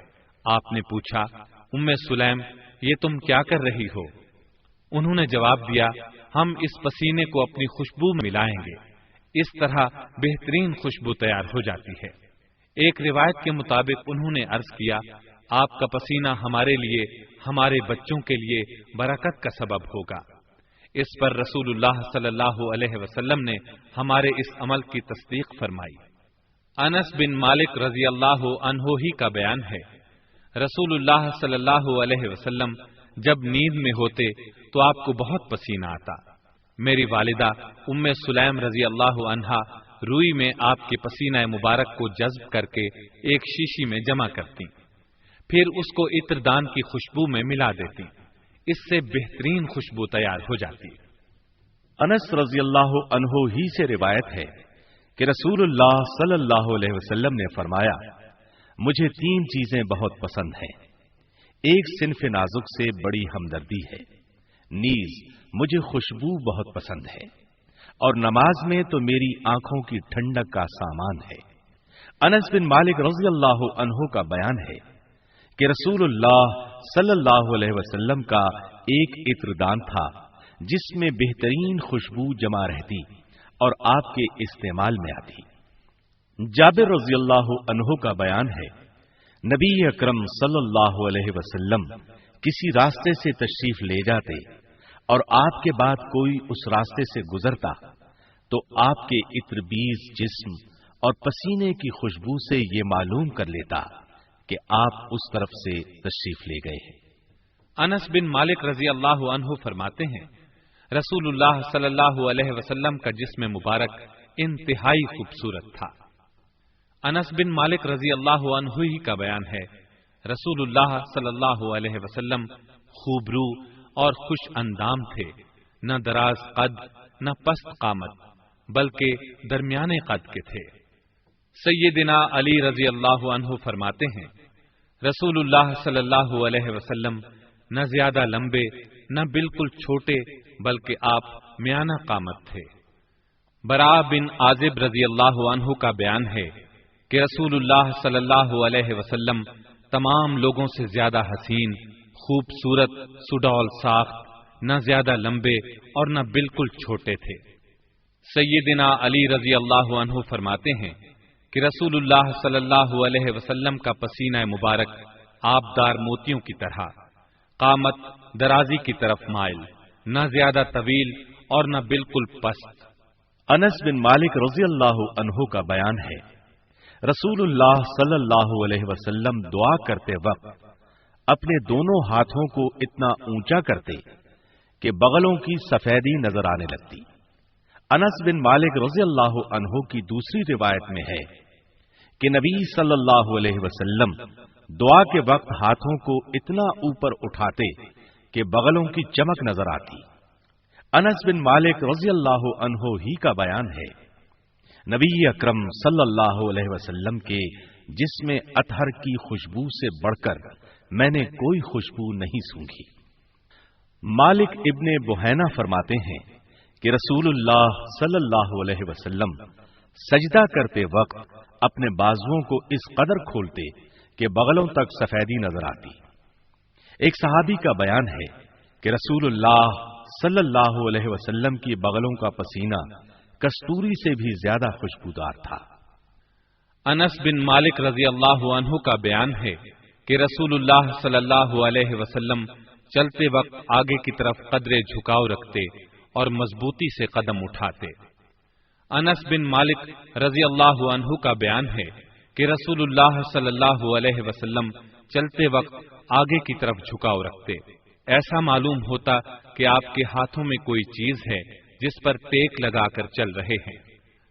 آپ نے پوچھا، ام سلیم یہ تم کیا کر رہی ہو؟ انہوں نے جواب دیا، ہم اس پسینے کو اپنی خوشبو میں ملائیں گے، اس طرح بہترین خوشبو تیار ہو جاتی ہے۔ ایک روایت کے مطابق انہوں نے عرض کیا، آپ کا پسینہ ہمارے لیے، ہمارے بچوں کے لیے برکت کا سبب ہوگا۔ اس پر رسول اللہ صلی اللہ علیہ وسلم نے ہمارے اس عمل کی تصدیق فرمائی۔ انس بن مالک رضی اللہ عنہ ہی کا بیان ہے، رسول اللہ صلی اللہ علیہ وسلم جب نیند میں ہوتے تو آپ کو بہت پسینہ آتا۔ میری والدہ ام سلیم رضی اللہ عنہا روئی میں آپ کے پسینہ مبارک کو جذب کر کے ایک شیشی میں جمع کرتی، پھر اس کو عطر دان کی خوشبو میں ملا دیتی، اس سے بہترین خوشبو تیار ہو جاتی۔ انس رضی اللہ عنہ ہی سے روایت ہے کہ رسول اللہ صلی اللہ علیہ وسلم نے فرمایا، مجھے 3 چیزیں بہت پسند ہیں، ایک صنف نازک سے بڑی ہمدردی ہے، نیز مجھے خوشبو بہت پسند ہے، اور نماز میں تو میری آنکھوں کی ٹھنڈک کا سامان ہے۔ انس بن مالک رضی اللہ عنہ کا بیان ہے کہ رسول اللہ صلی اللہ علیہ وسلم کا ایک عطردان تھا جس میں بہترین خوشبو جمع رہتی اور آپ کے استعمال میں آتی۔ جابر رضی اللہ عنہ کا بیان ہے، نبی اکرم صلی اللہ علیہ وسلم کسی راستے سے تشریف لے جاتے اور آپ کے بعد کوئی اس راستے سے گزرتا تو آپ کے عطربیز جسم اور پسینے کی خوشبو سے یہ معلوم کر لیتا کہ آپ اس طرف سے تشریف لے گئے ہیں۔ انس بن مالک رضی اللہ عنہ فرماتے ہیں، رسول اللہ صلی اللہ علیہ وسلم کا جسم مبارک انتہائی خوبصورت تھا۔ انس بن مالک رضی اللہ عنہ ہی کا بیان ہے، رسول اللہ صلی اللہ علیہ وسلم خوبرو اور خوش اندام تھے، نہ دراز قد نہ پست قامت بلکہ درمیانے قد کے تھے۔ سیدنا علی رضی اللہ عنہ فرماتے ہیں، رسول اللہ صلی اللہ علیہ وسلم نہ زیادہ لمبے نہ بالکل چھوٹے بلکہ آپ میانہ قامت تھے۔ براء بن عازب رضی اللہ عنہ کا بیان ہے کہ رسول اللہ صلی اللہ علیہ وسلم تمام لوگوں سے زیادہ حسین، خوبصورت، سڈول ساخت، نہ زیادہ لمبے اور نہ بالکل چھوٹے تھے۔ سیدنا علی رضی اللہ عنہ فرماتے ہیں کہ رسول اللہ صلی اللہ علیہ وسلم کا پسینہ مبارک آبدار موتیوں کی طرح، قامت درازی کی طرف مائل، نہ زیادہ طویل اور نہ بالکل پست۔ انس بن مالک رضی اللہ عنہ کا بیان ہے، رسول اللہ صلی اللہ علیہ وسلم دعا کرتے وقت اپنے دونوں ہاتھوں کو اتنا اونچا کرتے کہ بغلوں کی سفیدی نظر آنے لگتی۔ انس بن مالک رضی اللہ عنہ کی دوسری روایت میں ہے کہ نبی صلی اللہ علیہ وسلم دعا کے وقت ہاتھوں کو اتنا اوپر اٹھاتے کہ بغلوں کی چمک نظر آتی۔ انس بن مالک رضی اللہ عنہ ہی کا بیان ہے، نبی اکرم صلی اللہ علیہ وسلم کے جسم اطہر کی خوشبو سے بڑھ کر میں نے کوئی خوشبو نہیں سونگھی۔ مالک ابن بحینہ فرماتے ہیں کہ رسول اللہ صلی اللہ علیہ وسلم سجدہ کرتے وقت اپنے بازوؤں کو اس قدر کھولتے کہ بغلوں تک سفیدی نظر آتی۔ ایک صحابی کا بیان ہے کہ رسول اللہ صلی اللہ علیہ وسلم کی بغلوں کا پسینہ کستوری سے بھی زیادہ خوشبودار تھا۔ انس بن مالک رضی اللہ عنہ کا بیان ہے کہ رسول اللہ صلی اللہ علیہ وسلم چلتے وقت آگے کی طرف قدرے جھکاؤ رکھتے اور مضبوطی سے قدم اٹھاتے۔ انس بن مالک رضی اللہ عنہ کا بیان ہے کہ رسول اللہ صلی اللہ علیہ وسلم چلتے وقت آگے کی طرف جھکاؤ رکھتے، ایسا معلوم ہوتا کہ آپ کے ہاتھوں میں کوئی چیز ہے جس پر ٹیک لگا کر چل رہے ہیں۔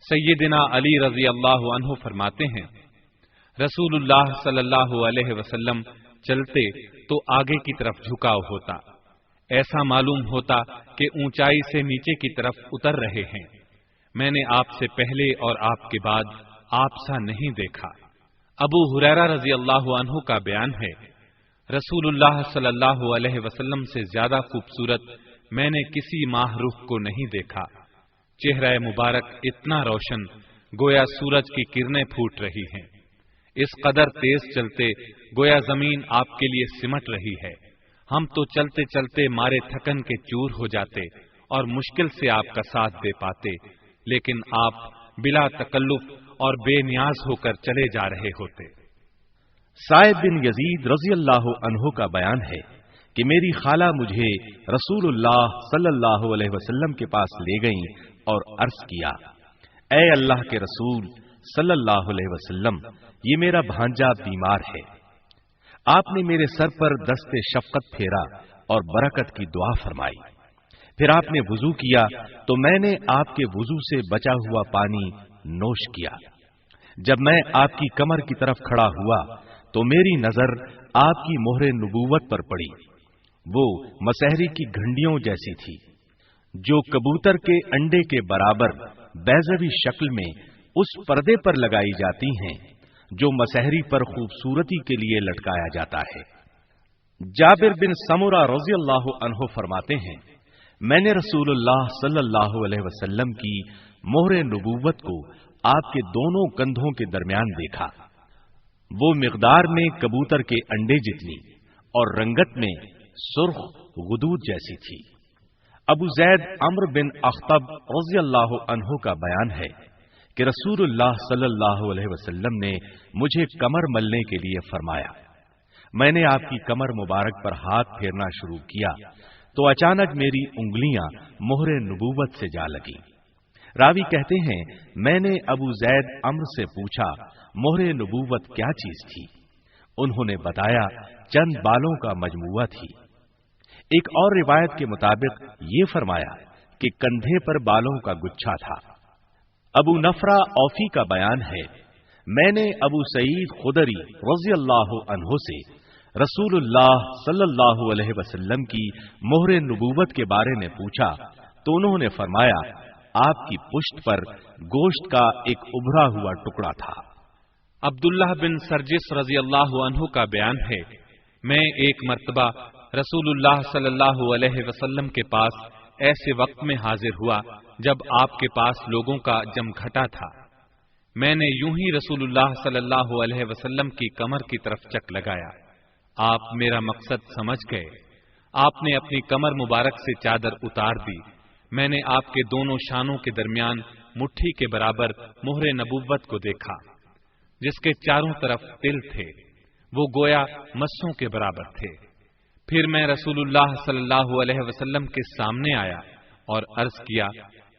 سیدنا علی رضی اللہ عنہ فرماتے ہیں، رسول اللہ صلی اللہ علیہ وسلم چلتے تو آگے کی طرف جھکاؤ ہوتا، ایسا معلوم ہوتا کہ اونچائی سے نیچے کی طرف اتر رہے ہیں۔ میں نے آپ سے پہلے اور آپ کے بعد آپ سا نہیں دیکھا۔ ابو ہریرہ رضی اللہ عنہ کا بیان ہے، رسول اللہ صلی اللہ علیہ وسلم سے زیادہ خوبصورت میں نے کسی ماہ رخ کو نہیں دیکھا۔ چہرہ مبارک اتنا روشن گویا سورج کی کرنیں پھوٹ رہی ہیں، اس قدر تیز چلتے گویا زمین آپ کے لیے سمٹ رہی ہے۔ ہم تو چلتے چلتے مارے تھکن کے چور ہو جاتے اور مشکل سے آپ کا ساتھ دے پاتے، لیکن آپ بلا تکلف اور بے نیاز ہو کر چلے جا رہے ہوتے۔ سعید بن یزید رضی اللہ عنہ کا بیان ہے کہ میری خالہ مجھے رسول اللہ صلی اللہ علیہ وسلم کے پاس لے گئیں اور عرض کیا، اے اللہ کے رسول صلی اللہ علیہ وسلم، یہ میرا بھانجا بیمار ہے۔ آپ نے میرے سر پر دست شفقت پھیرا اور برکت کی دعا فرمائی۔ پھر آپ نے وضو کیا تو میں نے آپ کے وضو سے بچا ہوا پانی نوش کیا۔ جب میں آپ کی کمر کی طرف کھڑا ہوا تو میری نظر آپ کی مہر نبوت پر پڑی۔ وہ مسحری کی گھنڈیوں جیسی تھی جو کبوتر کے انڈے کے برابر بیضوی شکل میں اس پردے پر لگائی جاتی ہیں جو مسحری پر خوبصورتی کے لیے لٹکایا جاتا ہے۔ جابر بن سمرہ رضی اللہ عنہ فرماتے ہیں، میں نے رسول اللہ صلی اللہ علیہ وسلم کی مہر نبوت کو آپ کے دونوں کندھوں کے درمیان دیکھا۔ وہ مقدار میں کبوتر کے انڈے جتنی اور رنگت میں سرخ غدود جیسی تھی۔ ابو زید عمرو بن اخطب رضی اللہ عنہ کا بیان ہے کہ رسول اللہ صلی اللہ علیہ وسلم نے مجھے کمر ملنے کے لیے فرمایا۔ میں نے آپ کی کمر مبارک پر ہاتھ پھیرنا شروع کیا تو اچانک میری انگلیاں مہر نبوت سے جا لگیں۔ راوی کہتے ہیں، میں نے ابو زید عمرو سے پوچھا، مہر نبوت کیا چیز تھی؟ انہوں نے بتایا، چند بالوں کا مجموعہ تھی۔ ایک اور روایت کے مطابق یہ فرمایا کہ کندھے پر بالوں کا گچھا تھا۔ ابو نفرہ اوفی کا بیان ہے، میں نے ابو سعید خدری رضی اللہ عنہ سے رسول اللہ صلی اللہ علیہ وسلم کی مہر نبوت کے بارے میں پوچھا تو انہوں نے فرمایا، آپ کی پشت پر گوشت کا ایک ابھرا ہوا ٹکڑا تھا۔ عبداللہ بن سرجس رضی اللہ عنہ کا بیان ہے، میں ایک مرتبہ رسول اللہ صلی اللہ علیہ وسلم کے پاس ایسے وقت میں حاضر ہوا جب آپ کے پاس لوگوں کا جم گھٹا تھا۔ میں نے یوں ہی رسول اللہ صلی اللہ علیہ وسلم کی کمر کی طرف چک لگایا۔ آپ میرا مقصد سمجھ گئے۔ آپ نے اپنی کمر مبارک سے چادر اتار دی۔ میں نے آپ کے دونوں شانوں کے درمیان مٹھی کے برابر مہر نبوت کو دیکھا جس کے چاروں طرف تل تھے، وہ گویا مسوں کے برابر تھے۔ پھر میں رسول اللہ صلی اللہ علیہ وسلم کے سامنے آیا اور عرض کیا،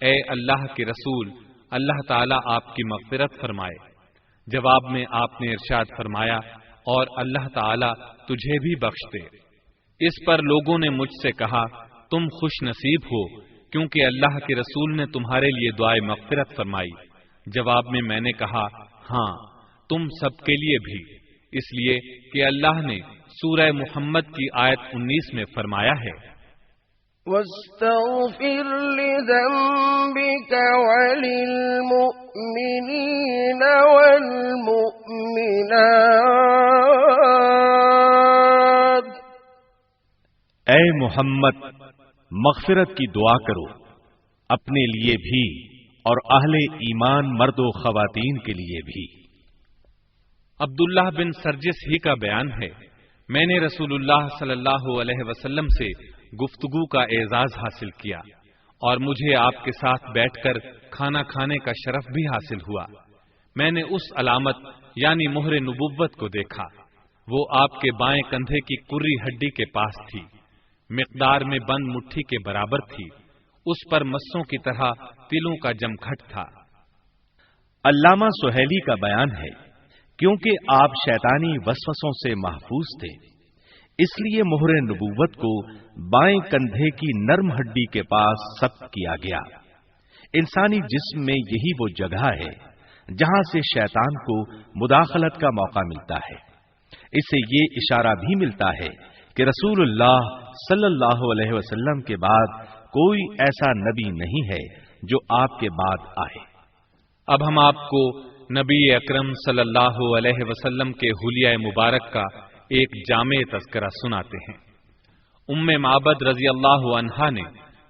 اے اللہ کے رسول، اللہ تعالیٰ آپ کی مغفرت فرمائے۔ جواب میں آپ نے ارشاد فرمایا، اور اللہ تعالیٰ تجھے بھی بخش دے۔ اس پر لوگوں نے مجھ سے کہا، تم خوش نصیب ہو کیونکہ اللہ کے رسول نے تمہارے لیے دعائے مغفرت فرمائی۔ جواب میں نے کہا، ہاں، تم سب کے لیے بھی، اس لیے کہ اللہ نے سورہ محمد کی آیت 19 میں فرمایا ہے، واستغفر لذنبك وللمؤمنين والمؤمنات۔ اے محمد، مغفرت کی دعا کرو اپنے لیے بھی اور اہل ایمان مرد و خواتین کے لیے بھی۔ عبداللہ بن سرجس ہی کا بیان ہے، میں نے رسول اللہ صلی اللہ علیہ وسلم سے گفتگو کا اعزاز حاصل کیا اور مجھے آپ کے ساتھ بیٹھ کر کھانا کھانے کا شرف بھی حاصل ہوا۔ میں نے اس علامت یعنی مہر نبوت کو دیکھا، وہ آپ کے بائیں کندھے کی کری ہڈی کے پاس تھی، مقدار میں بند مٹھی کے برابر تھی، اس پر مسوں کی طرح تلوں کا جمگھٹ تھا۔ علامہ سہیلی کا بیان ہے، کیونکہ آپ شیطانی وسوسوں سے محفوظ تھے، اس لیے مہر نبوت کو بائیں کندھے کی نرم ہڈی کے پاس ثبت کیا گیا۔ انسانی جسم میں یہی وہ جگہ ہے جہاں سے شیطان کو مداخلت کا موقع ملتا ہے۔ اس سے یہ اشارہ بھی ملتا ہے کہ رسول اللہ صلی اللہ علیہ وسلم کے بعد کوئی ایسا نبی نہیں ہے جو آپ کے بعد آئے۔ اب ہم آپ کو نبی اکرم صلی اللہ علیہ وسلم کے حلیہ مبارک کا ایک جامع تذکرہ سناتے ہیں۔ ام معبد رضی اللہ عنہا نے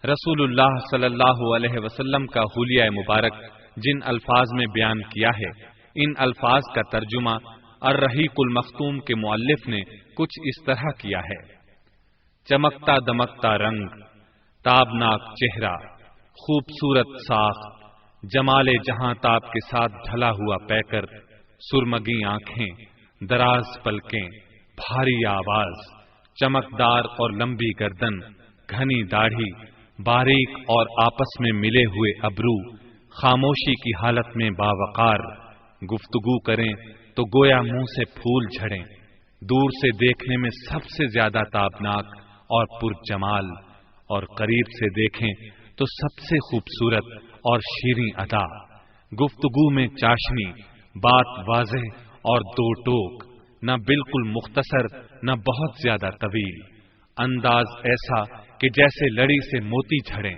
رسول اللہ صلی اللہ علیہ وسلم کا حلیہ مبارک جن الفاظ میں بیان کیا ہے، ان الفاظ کا ترجمہ الرحیق المختوم کے مؤلف نے کچھ اس طرح کیا ہے، چمکتا دمکتا رنگ، تابناک چہرہ، خوبصورت ساخت، جمال جہاں تاب کے ساتھ ڈھلا ہوا پیکر، سرمگی آنکھیں، دراز پلکیں، بھاری آواز، چمکدار اور لمبی گردن، گھنی داڑھی، باریک اور آپس میں ملے ہوئے ابرو، خاموشی کی حالت میں باوقار، گفتگو کریں تو گویا منہ سے پھول جھڑیں، دور سے دیکھنے میں سب سے زیادہ تابناک اور پرجمال، اور قریب سے دیکھیں تو سب سے خوبصورت اور شیریں ادا، گفتگو میں چاشنی، بات واضح اور دو ٹوک، نہ بالکل مختصر نہ بہت زیادہ طویل، انداز ایسا کہ جیسے لڑی سے موتی جھڑیں،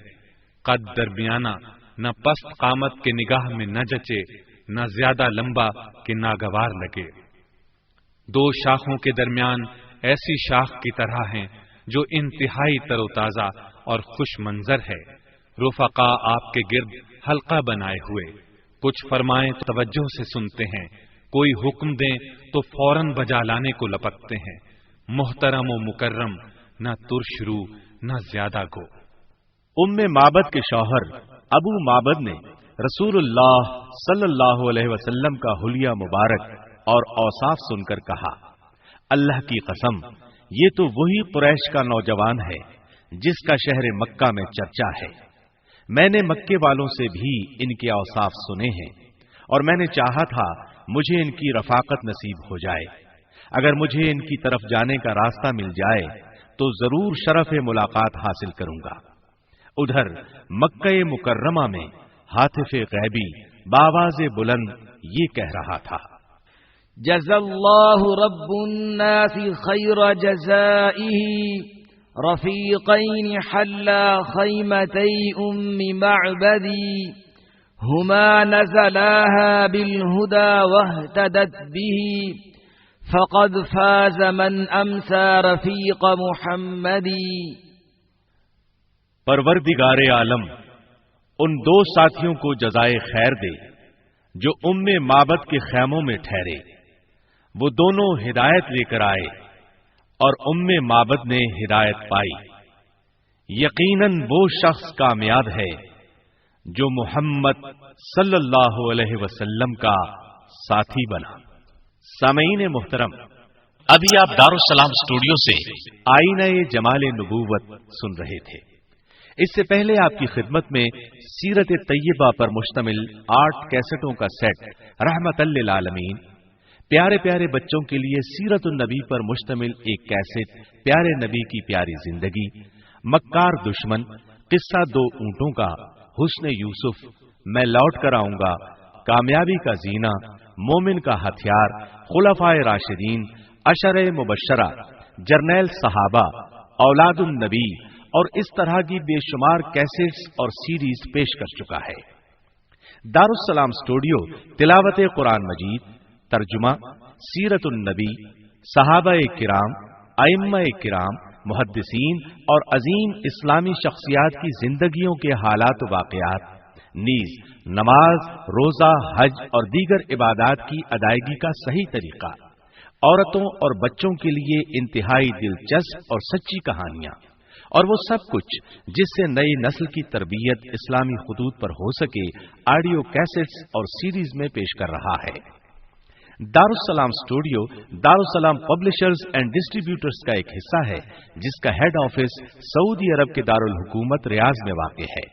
قد درمیانہ، نہ پست قامت کے نگاہ میں نہ جچے، نہ زیادہ لمبا کہ ناگوار لگے، دو شاخوں کے درمیان ایسی شاخ کی طرح ہیں جو انتہائی تر و تازہ اور خوش منظر ہے، رفقا آپ کے گرد حلقہ بنائے ہوئے، کچھ فرمائیں تو توجہ سے سنتے ہیں، کوئی حکم دیں تو فوراً بجا لانے کو لپکتے ہیں، محترم و مکرم، نہ ترش رو نہ زیادہ گو۔ ام معبد کے شوہر ابو معبد نے رسول اللہ صلی اللہ علیہ وسلم کا حلیہ مبارک اور اوصاف سن کر کہا، اللہ کی قسم، یہ تو وہی قریش کا نوجوان ہے جس کا شہر مکہ میں چرچا ہے۔ میں نے مکے والوں سے بھی ان کے اوصاف سنے ہیں اور میں نے چاہا تھا مجھے ان کی رفاقت نصیب ہو جائے، اگر مجھے ان کی طرف جانے کا راستہ مل جائے تو ضرور شرف ملاقات حاصل کروں گا۔ ادھر مکہ مکرمہ میں ہاتف غیبی بآواز بلند یہ کہہ رہا تھا، جزا اللہ رب الناس خیر جزائه رفیقین حلا خیمتی ام معبدی هما نزلاها بالهدى واهتدت به فقد فاز من امسى رفیق محمدی۔ پروردگار عالم ان دو ساتھیوں کو جزائے خیر دے جو ام معبد کے خیموں میں ٹھہرے، وہ دونوں ہدایت لے کر آئے اور ام معبد نے ہدایت پائی۔ یقیناً وہ شخص کامیاب ہے جو محمد صلی اللہ علیہ وسلم کا ساتھی بنا۔ سامعین محترم، ابھی آپ دارالسلام اسٹوڈیو سے آئینہ جمال نبوت سن رہے تھے۔ اس سے پہلے آپ کی خدمت میں سیرت طیبہ پر مشتمل 8 کیسٹوں کا سیٹ رحمت للعالمین، پیارے پیارے بچوں کے لیے سیرت النبی پر مشتمل ایک کیسٹ پیارے نبی کی پیاری زندگی، مکار دشمن، قصہ 2 اونٹوں کا، حسن یوسف، میں لوٹ کر آؤں گا، کامیابی کا زینہ، مومن کا ہتھیار، خلفائے راشدین، عشرہ مبشرہ، جرنیل صحابہ، اولاد النبی اور اس طرح کی بے شمار کیسٹس اور سیریز پیش کر چکا ہے۔ دارالسلام اسٹوڈیو تلاوت قرآن مجید، ترجمہ، سیرت النبی، صحابہ کرام، ائمہ کرام، محدثین اور عظیم اسلامی شخصیات کی زندگیوں کے حالات و واقعات، نیز نماز، روزہ، حج اور دیگر عبادات کی ادائیگی کا صحیح طریقہ، عورتوں اور بچوں کے لیے انتہائی دلچسپ اور سچی کہانیاں، اور وہ سب کچھ جس سے نئی نسل کی تربیت اسلامی خطوط پر ہو سکے، آڈیو کیسٹس اور سیریز میں پیش کر رہا ہے۔ دارالسلام اسٹوڈیو دارالسلام پبلشرز اینڈ ڈسٹریبیوٹرز کا ایک حصہ ہے جس کا ہیڈ آفس سعودی عرب کے دارالحکومت ریاض میں واقع ہے۔